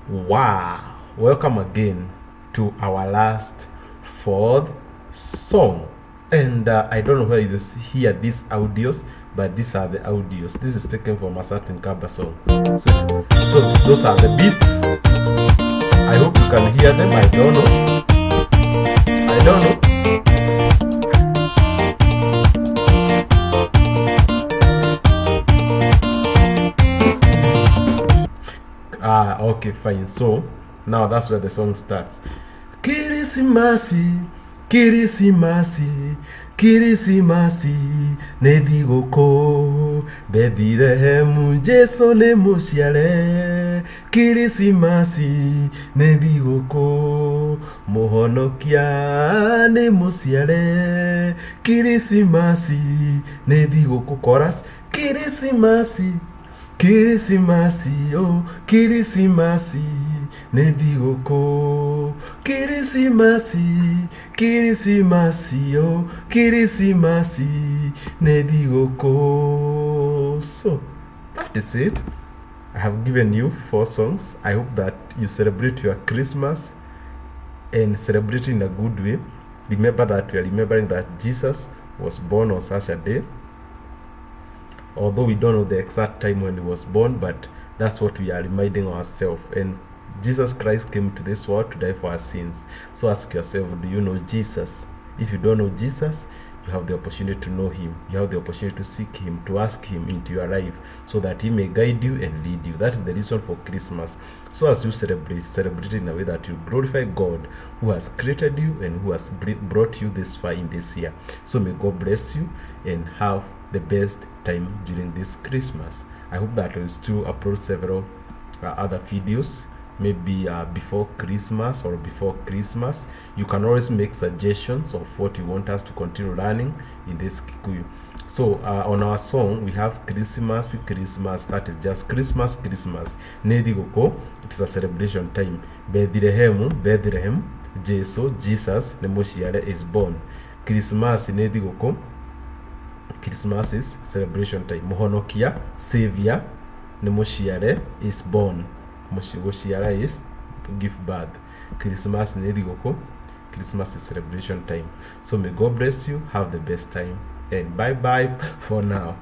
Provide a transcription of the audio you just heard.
Wow, welcome again to our last fourth song. And I don't know where you hear these audios, but these are the audios. This is taken from a certain Kaba song. So those are the beats. I hope you can hear them. I don't know. I don't know. Okay, fine. So now that's where the song starts. Kirisimasi, Kirisimasi, Kirisimasi, nedigoko, Bethlehem, Jesu ne musiale. Kirisimasi, nedigoko, Mohonokia ne musiale. Kirisimasi, nedigoko. Chorus. Kirisimasi, Kirisimasi, oh, Kirisimasi, nedigoko. Kirisimasi, Kirisimasi, oh, Kirisimasi, nedigoko. So, that is it. I have given you 4 songs. I hope that you celebrate your Christmas and celebrate in a good way. Remember that we are remembering that Jesus was born on such a day. Although we don't know the exact time when he was born, but that's what we are reminding ourselves. And Jesus Christ came to this world to die for our sins. So ask yourself, do you know Jesus? If you don't know Jesus, you have the opportunity to know him. You have the opportunity to seek him, to ask him into your life, so that he may guide you and lead you. That is the reason for Christmas. So as you celebrate in a way that you glorify God, who has created you and who has brought you this far in this year. So may God bless you and have the best time during this Christmas. I hope that I will still upload several other videos, maybe before Christmas or before Christmas. You can always make suggestions of what you want us to continue learning in this Kikuyu. So on our song we have Christmas, Christmas, that is just Christmas, Christmas. Nedigoko, it is a celebration time. Bethlehem, Bethlehem, Jesus, Nemoshiare is born. Christmas, Nedigoko, Christmas is celebration time. Mohonokia, Savior, Nemoshiare is born. Moshiare is give birth. Christmas Nedigoko, Christmas is celebration time. So may God bless you, have the best time, and bye bye for now.